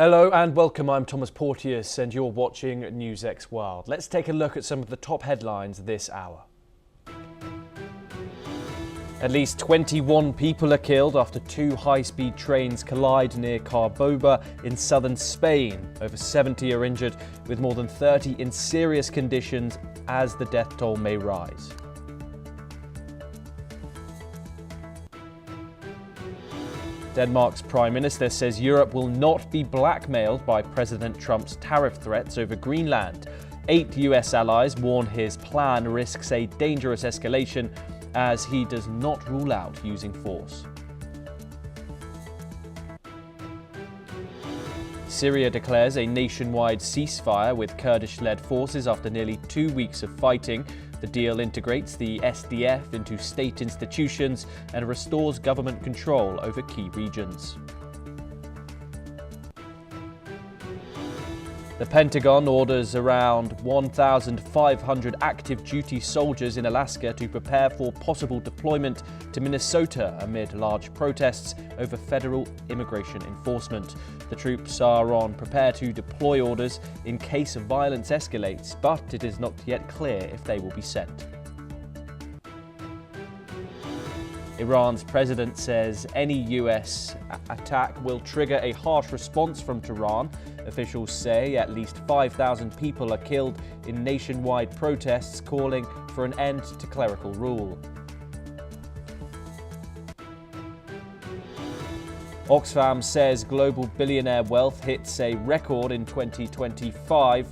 Hello and welcome, I'm Thomas Porteous and you're watching NewsX World. Let's take a look at some of the top headlines this hour. At least 21 people are killed after two high-speed trains collide near Córdoba in southern Spain. Over 70 are injured, with more than 30 in serious conditions as the death toll may rise. Denmark's Prime Minister says Europe will not be blackmailed by President Trump's tariff threats over Greenland. 8 US allies warn his plan risks a dangerous escalation as he does not rule out using force. Syria declares a nationwide ceasefire with Kurdish-led forces after nearly 2 weeks of fighting. The deal integrates the SDF into state institutions and restores government control over key regions. The Pentagon orders around 1,500 active duty soldiers in Alaska to prepare for possible deployment to Minnesota amid large protests over federal immigration enforcement. The troops are on prepare to deploy orders in case violence escalates, but it is not yet clear if they will be sent. Iran's president says any US attack will trigger a harsh response from Tehran. Officials say at least 5,000 people are killed in nationwide protests calling for an end to clerical rule. Oxfam says global billionaire wealth hits a record in 2025,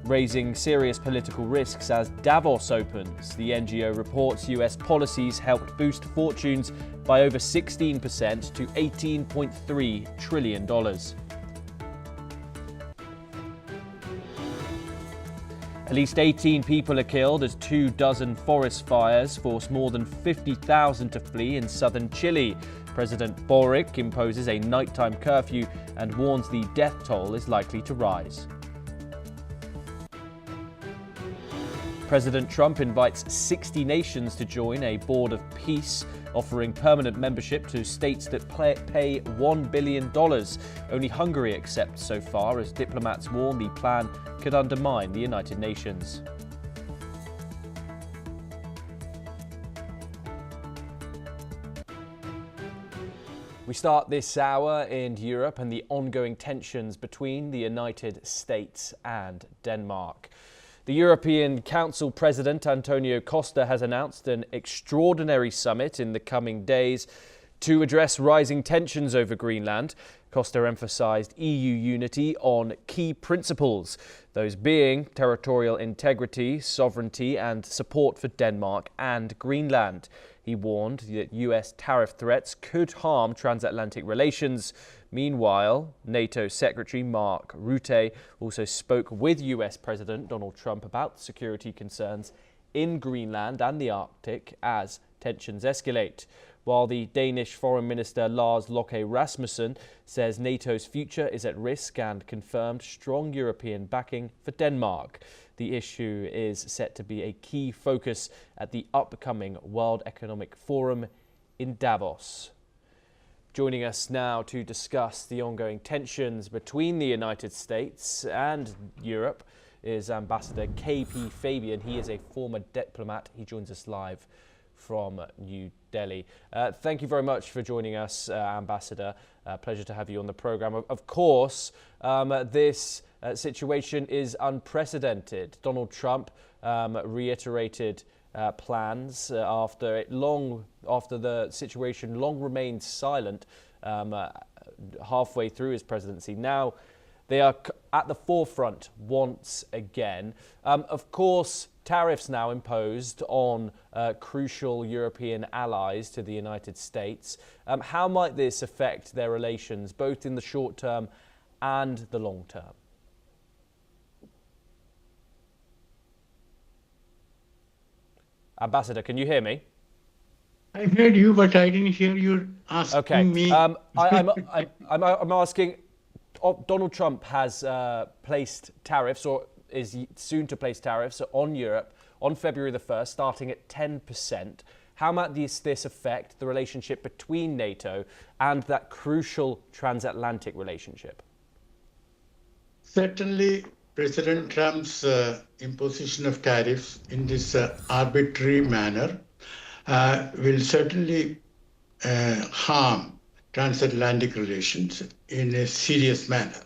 raising serious political risks as Davos opens. The NGO reports US policies helped boost fortunes by over 16% to $18.3 trillion. At least 18 people are killed as 24 forest fires force more than 50,000 to flee in southern Chile. President Boric imposes a nighttime curfew and warns the death toll is likely to rise. President Trump invites 60 nations to join a board of peace, offering permanent membership to states that pay $1 billion. Only Hungary accepts so far, as diplomats warn the plan could undermine the United Nations. We start this hour in Europe and the ongoing tensions between the United States and Denmark. The European Council President Antonio Costa has announced an extraordinary summit in the coming days to address rising tensions over Greenland. Costa emphasized EU unity on key principles, those being territorial integrity, sovereignty and support for Denmark and Greenland. He warned that US tariff threats could harm transatlantic relations. Meanwhile, NATO Secretary Mark Rutte also spoke with US President Donald Trump about security concerns in Greenland and the Arctic as tensions escalate, while the Danish Foreign Minister Lars Løkke Rasmussen says NATO's future is at risk and confirmed strong European backing for Denmark. The issue is set to be a key focus at the upcoming World Economic Forum in Davos. Joining us now to discuss the ongoing tensions between the United States and Europe is Ambassador KP Fabian. He is a former diplomat. He joins us live from New Delhi. Thank you very much for joining us, Ambassador. Pleasure to have you on the program. Of course, this situation is unprecedented. Donald Trump reiterated plans after the situation long remained silent halfway through his presidency. Now they are at the forefront once again. Of course, tariffs now imposed on crucial European allies to the United States. How might this affect their relations, both in the short term and the long term? Ambassador, can you hear me? I heard you, but I didn't hear you asking me. I'm asking, Donald Trump has placed tariffs, or is soon to place tariffs on Europe on February the 1st, starting at 10%. How might this affect the relationship between NATO and that crucial transatlantic relationship? Certainly, President Trump's imposition of tariffs in this arbitrary manner will certainly harm transatlantic relations in a serious manner.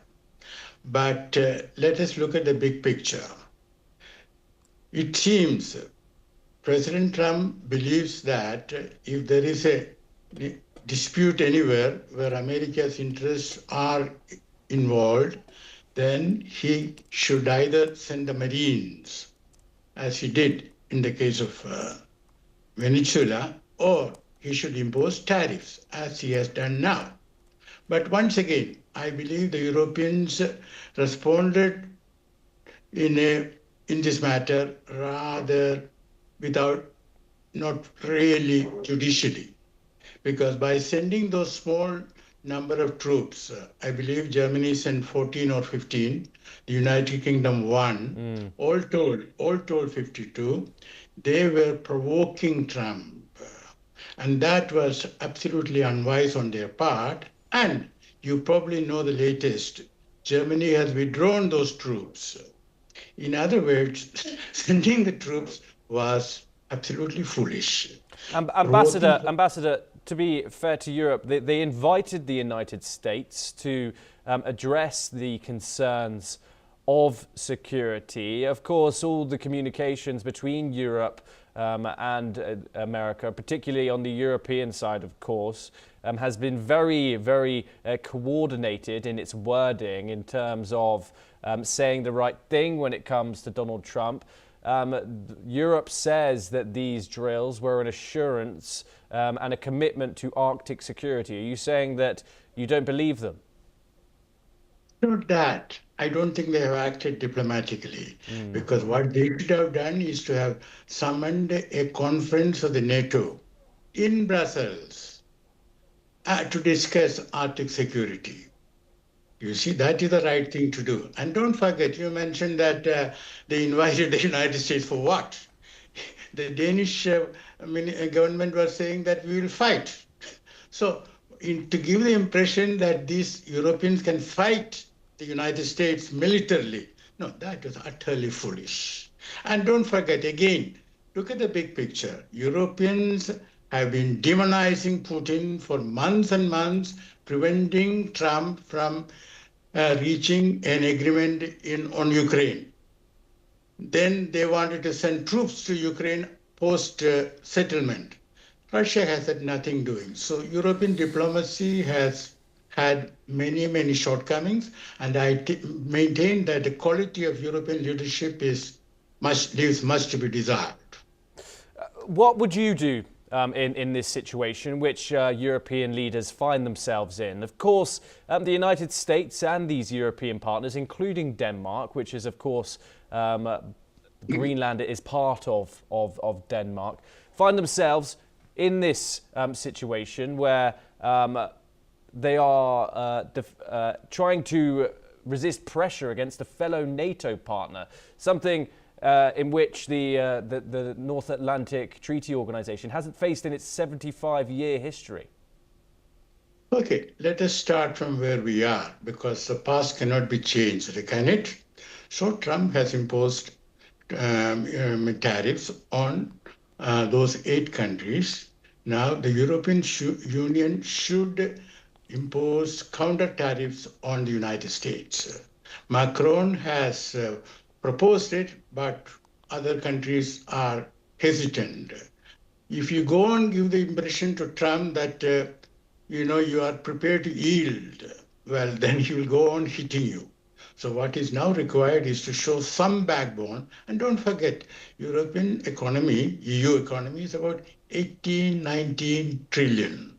But let us look at the big picture. It seems President Trump believes that if there is a dispute anywhere where America's interests are involved, then he should either send the Marines, as he did in the case of Venezuela, or he should impose tariffs, as he has done now. But once again, I believe the Europeans responded in this matter rather not really judicially, because by sending those small number of troops, I believe Germany sent 14 or 15, the United Kingdom 1, all told 52, they were provoking Trump. And that was absolutely unwise on their part. And you probably know the latest. Germany has withdrawn those troops. In other words, sending the troops was absolutely foolish. Ambassador, to be fair to Europe, they invited the United States to address the concerns of security. Of course, all the communications between Europe and America, particularly on the European side, of course, has been very, very coordinated in its wording in terms of saying the right thing when it comes to Donald Trump. Europe says that these drills were an assurance and a commitment to Arctic security. Are you saying that you don't believe them? Not that. I don't think they have acted diplomatically, because what they should have done is to have summoned a conference of the NATO in Brussels to discuss Arctic security. You see, that is the right thing to do. And don't forget, you mentioned that they invited the United States for what? The Danish government was saying that we will fight. So to give the impression that these Europeans can fight the United States militarily, no, that was utterly foolish. And don't forget, again, look at the big picture. Europeans have been demonizing Putin for months and months, preventing Trump from reaching an agreement on Ukraine. Then they wanted to send troops to Ukraine post-settlement. Russia has had nothing doing. So European diplomacy has had many, many shortcomings, and I maintain that the quality of European leadership leaves much to be desired. What would you do in this situation, which European leaders find themselves in? Of course, the United States and these European partners, including Denmark, which is, of course, Greenland is part of Denmark, find themselves in this situation where they are trying to resist pressure against a fellow NATO partner, something in which the North Atlantic Treaty Organization hasn't faced in its 75-year history. Okay, let us start from where we are, because the past cannot be changed, can it? So Trump has imposed tariffs on those 8 countries. Now the European Union should impose counter tariffs on the United States. Macron has proposed it, but other countries are hesitant. If you go and give the impression to Trump that you are prepared to yield, well, then he will go on hitting you. So what is now required is to show some backbone. And don't forget, European economy, EU economy, is about 18, 19 trillion.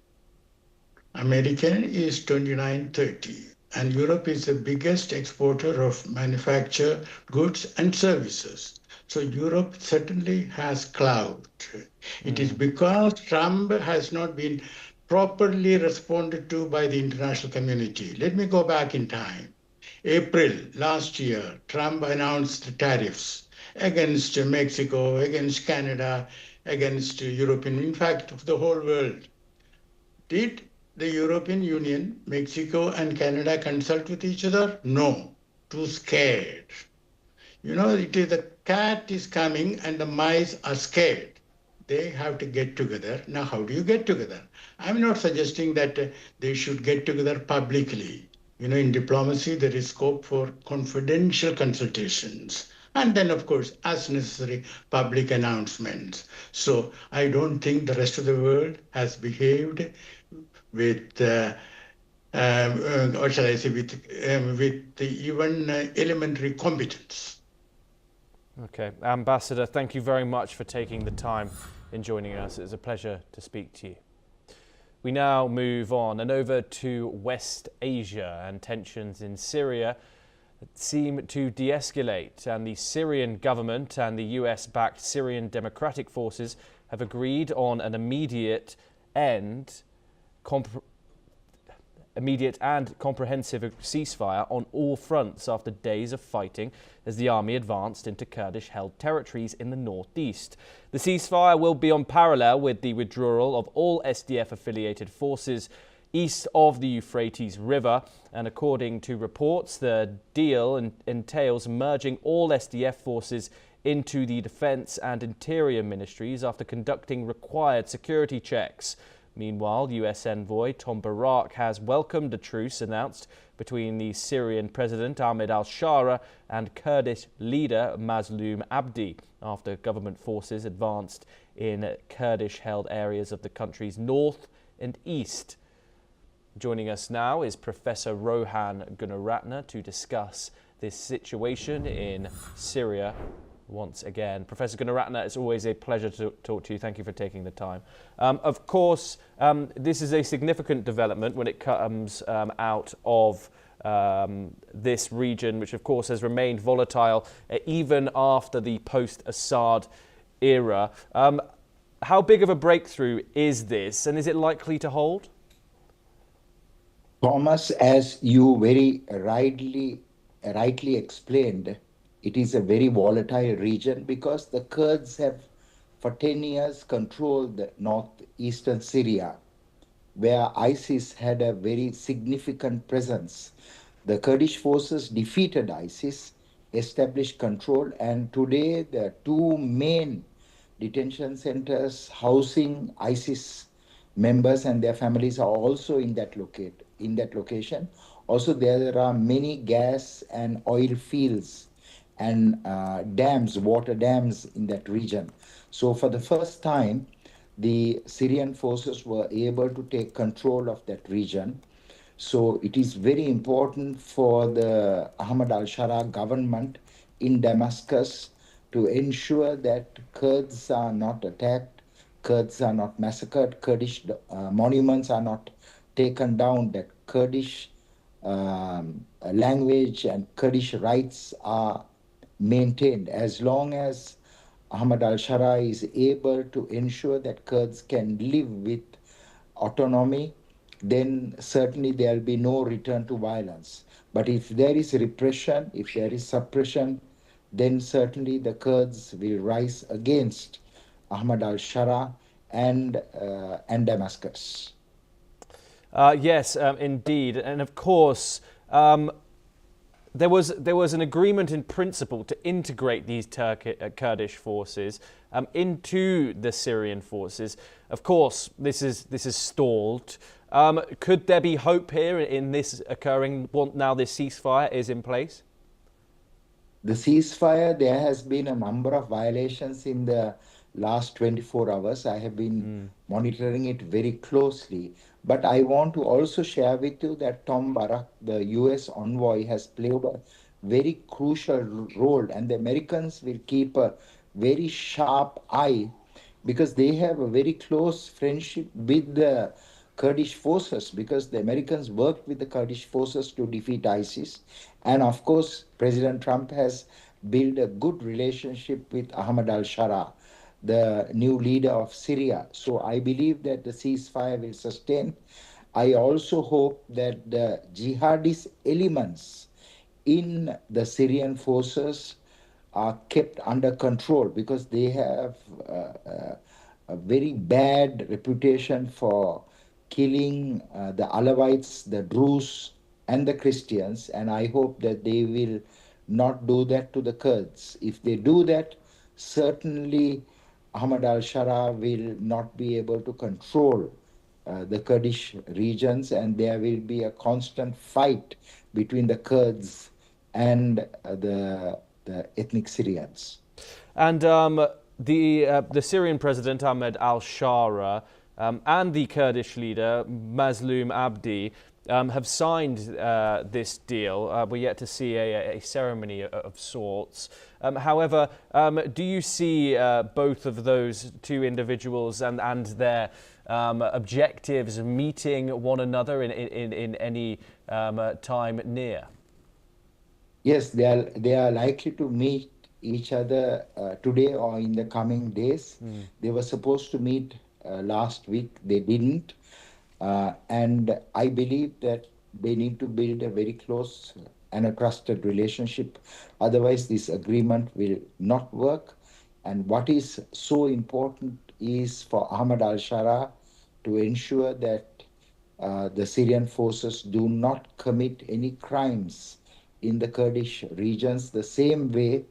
American is 29, 30. And Europe is the biggest exporter of manufactured goods and services. So Europe certainly has clout. It is because Trump has not been properly responded to by the international community. Let me go back in time. April last year, Trump announced tariffs against Mexico, against Canada, against European, in fact, of the whole world. Did the European Union, Mexico and Canada consult with each other? No. too scared. You know, it is the cat is coming and the mice are scared. They have to get together. Now, how do you get together? I'm not suggesting that they should get together publicly. You know, in diplomacy, there is scope for confidential consultations. And then, of course, as necessary, public announcements. So I don't think the rest of the world has behaved with or shall I say, with even elementary competence. Okay, Ambassador, thank you very much for taking the time in joining us. It's a pleasure to speak to you. We now move on and over to West Asia, and tensions in Syria seem to de-escalate, and the Syrian government and the US-backed Syrian Democratic Forces have agreed on an immediate and comprehensive ceasefire on all fronts after days of fighting as the army advanced into Kurdish-held territories in the northeast. The ceasefire will be on parallel with the withdrawal of all SDF-affiliated forces east of the Euphrates River, and according to reports, the deal entails merging all SDF forces into the Defence and Interior ministries after conducting required security checks. Meanwhile, US envoy Tom Barak has welcomed a truce announced between the Syrian President Ahmed al-Shara and Kurdish leader Mazloum Abdi after government forces advanced in Kurdish-held areas of the country's north and east. Joining us now is Professor Rohan Gunaratne to discuss this situation in Syria once again. Professor Gunaratne, it's always a pleasure to talk to you. Thank you for taking the time. Of course, this is a significant development when it comes out of this region, which of course has remained volatile even after the post-Assad era. How big of a breakthrough is this, and is it likely to hold? Thomas, as you very rightly explained, it is a very volatile region because the Kurds have for 10 years controlled northeastern Syria, where ISIS had a very significant presence. The Kurdish forces defeated ISIS, established control, and today the two main detention centers housing ISIS members and their families are also in that location. Also, there are many gas and oil fields and dams, water dams in that region. So for the first time, the Syrian forces were able to take control of that region. So it is very important for the Ahmad al-Shara government in Damascus to ensure that Kurds are not attacked, Kurds are not massacred, Kurdish monuments are not taken down, that Kurdish language and Kurdish rights are maintained. As long as Ahmad al-Shara is able to ensure that Kurds can live with autonomy, then certainly there will be no return to violence. But if there is repression, if there is suppression, then certainly the Kurds will rise against Ahmad al-Shara and Damascus. Yes, indeed. And of course, there was an agreement in principle to integrate these Kurdish forces into the Syrian forces. Of course, this is stalled. Could there be hope here in this occurring now this ceasefire is in place? The ceasefire, there has been a number of violations in the last 24 hours. I have been monitoring it very closely. But I want to also share with you that Tom Barak, the US envoy, has played a very crucial role, and the Americans will keep a very sharp eye because they have a very close friendship with the Kurdish forces, because the Americans worked with the Kurdish forces to defeat ISIS. And of course, President Trump has built a good relationship with Ahmad al-Shara, the new leader of Syria. So I believe that the ceasefire will sustain. I also hope that the jihadist elements in the Syrian forces are kept under control, because they have a very bad reputation for killing the Alawites, the Druze, and the Christians, and I hope that they will not do that to the Kurds. If they do that, certainly Ahmad al-Shara will not be able to control the Kurdish regions, and there will be a constant fight between the Kurds and the ethnic Syrians. And the Syrian president Ahmed al-Shara and the Kurdish leader Mazloum Abdi have signed this deal. We're yet to see a ceremony of sorts. However, do you see both of those two individuals and their objectives meeting one another in any time near? Yes, they are likely to meet each other today or in the coming days. They were supposed to meet last week. They didn't. And I believe that they need to build a very close and a trusted relationship. Otherwise, this agreement will not work. And what is so important is for Ahmad al-Shara to ensure that the Syrian forces do not commit any crimes in the Kurdish regions the same way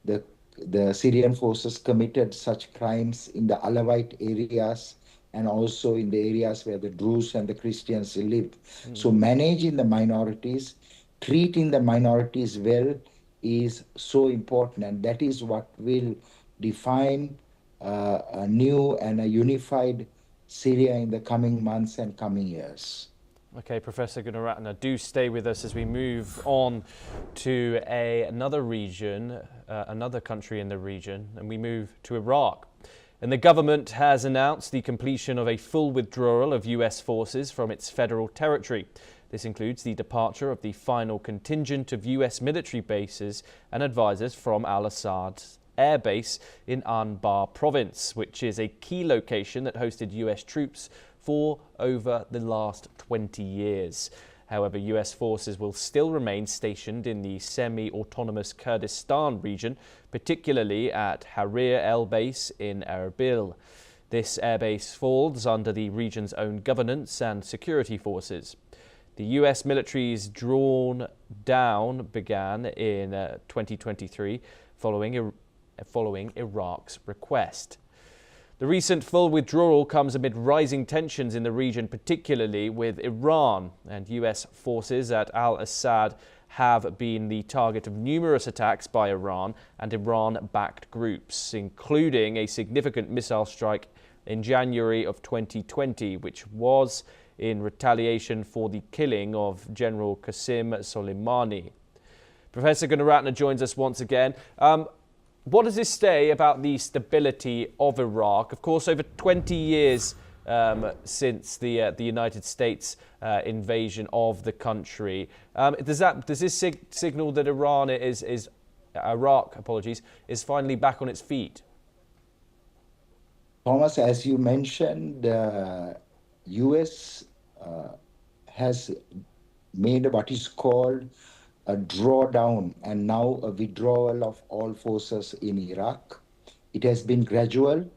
the, the Syrian forces committed such crimes in the Alawite areas and also in the areas where the Druze and the Christians live. So managing the minorities, treating the minorities well is so important, and that is what will define a new and a unified Syria in the coming months and coming years. Okay, Professor Gunaratne, do stay with us as we move on to another region, another country in the region, and we move to Iraq. And the government has announced the completion of a full withdrawal of US forces from its federal territory. This includes the departure of the final contingent of US military bases and advisors from al-Assad's air base in Anbar province, which is a key location that hosted US troops for over the last 20 years. However, US forces will still remain stationed in the semi-autonomous Kurdistan region, particularly at Harir Air Base in Erbil. This airbase falls under the region's own governance and security forces. The US military's drawn down began in 2023 following Iraq's request. The recent full withdrawal comes amid rising tensions in the region, particularly with Iran, and US forces at al-Assad have been the target of numerous attacks by Iran and Iran-backed groups, including a significant missile strike in January of 2020, which was in retaliation for the killing of General Qasem Soleimani. Professor Gunaratne joins us once again. What does this say about the stability of Iraq? Of course, over 20 years since the United States invasion of the country. Does this signal that Iraq is finally back on its feet? Thomas, as you mentioned, the US has made what is called a drawdown and now a withdrawal of all forces in Iraq. It has been gradual.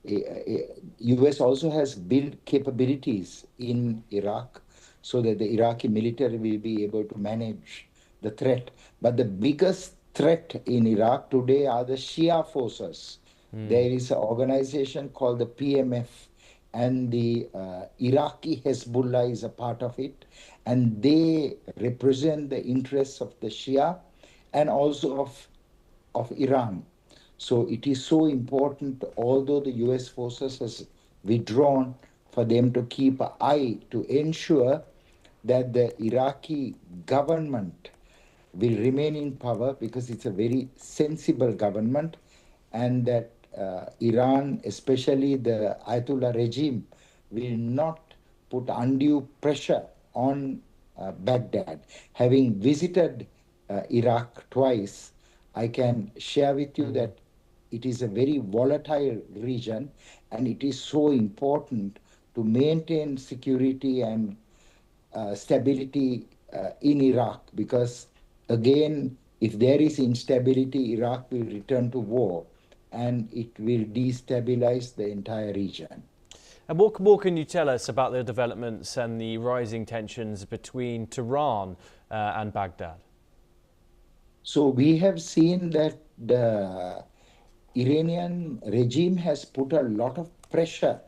US also has built capabilities in Iraq so that the Iraqi military will be able to manage the threat. But the biggest threat in Iraq today are the Shia forces. There is an organization called the PMF, and the Iraqi Hezbollah is a part of it, and they represent the interests of the Shia and also of Iran. So it is so important, although the US forces has withdrawn, for them to keep an eye to ensure that the Iraqi government will remain in power, because it's a very sensible government, and that Iran, especially the Ayatollah regime, will not put undue pressure on Baghdad. Having visited Iraq twice, I can share with you that it is a very volatile region, and it is so important to maintain security and stability in Iraq, because again, if there is instability, Iraq will return to war, and it will destabilize the entire region. And what more can you tell us about the developments and the rising tensions between Tehran and Baghdad? So we have seen that the Iranian regime has put a lot of pressure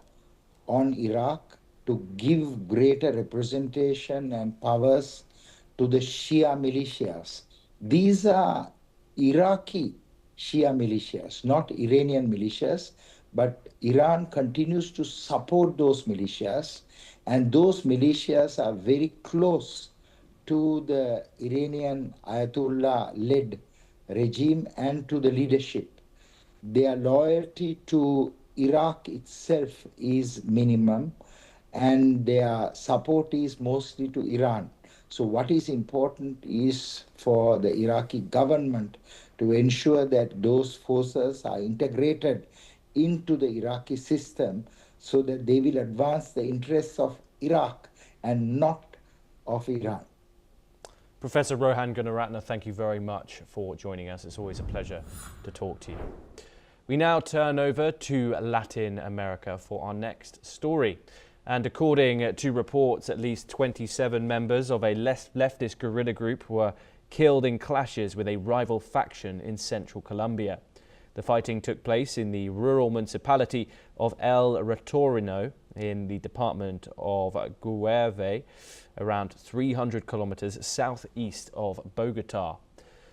on Iraq to give greater representation and powers to the Shia militias. These are Iraqi Shia militias, not Iranian militias, but Iran continues to support those militias, and those militias are very close to the Iranian Ayatollah-led regime and to the leadership. Their loyalty to Iraq itself is minimum, and their support is mostly to Iran. So what is important is for the Iraqi government to ensure that those forces are integrated into the Iraqi system so that they will advance the interests of Iraq and not of Iran. Professor Rohan Gunaratne, thank you very much for joining us. It's always a pleasure to talk to you. We now turn over to Latin America for our next story. And according to reports, at least 27 members of a leftist guerrilla group were killed in clashes with a rival faction in central Colombia. The fighting took place in the rural municipality of El Retorno in the department of Guave, around 300 kilometers southeast of Bogota.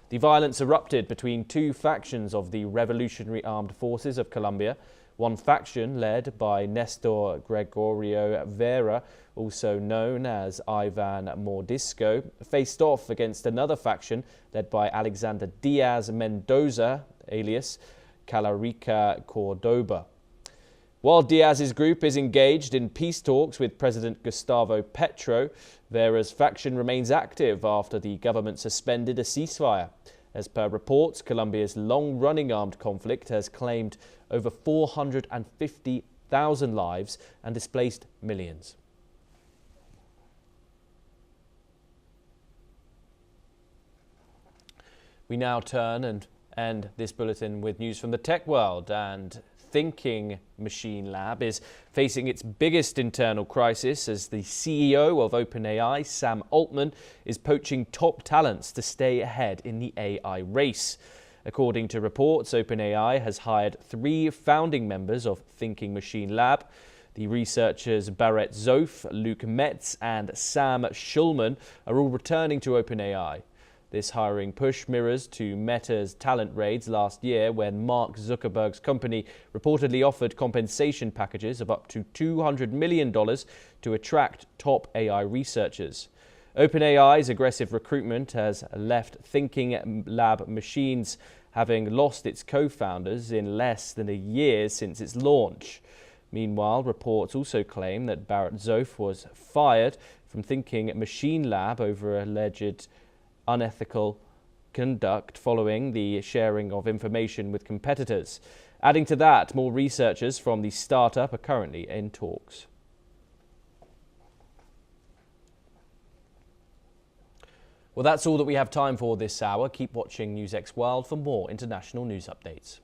The violence erupted between two factions of the Revolutionary Armed Forces of Colombia. One faction, led by Nestor Gregorio Vera, also known as Ivan Mordisco, faced off against another faction led by Alexander Diaz Mendoza, alias Calarica Cordoba. While Diaz's group is engaged in peace talks with President Gustavo Petro, Vera's faction remains active after the government suspended a ceasefire. As per reports, Colombia's long-running armed conflict has claimed over 450,000 lives and displaced millions. We now turn and end this bulletin with news from the tech world, and Thinking Machine Lab is facing its biggest internal crisis as the CEO of OpenAI, Sam Altman, is poaching top talents to stay ahead in the AI race. According to reports, OpenAI has hired 3 founding members of Thinking Machine Lab. The researchers Barrett Zoff, Luke Metz and Sam Schulman are all returning to OpenAI. This hiring push mirrors to Meta's talent raids last year when Mark Zuckerberg's company reportedly offered compensation packages of up to $200 million to attract top AI researchers. OpenAI's aggressive recruitment has left Thinking Lab Machines having lost its co-founders in less than a year since its launch. Meanwhile, reports also claim that Barrett Zoff was fired from Thinking Machine Lab over alleged unethical conduct following the sharing of information with competitors. Adding to that, more researchers from the startup are currently in talks. Well, that's all that we have time for this hour. Keep watching NewsX World for more international news updates.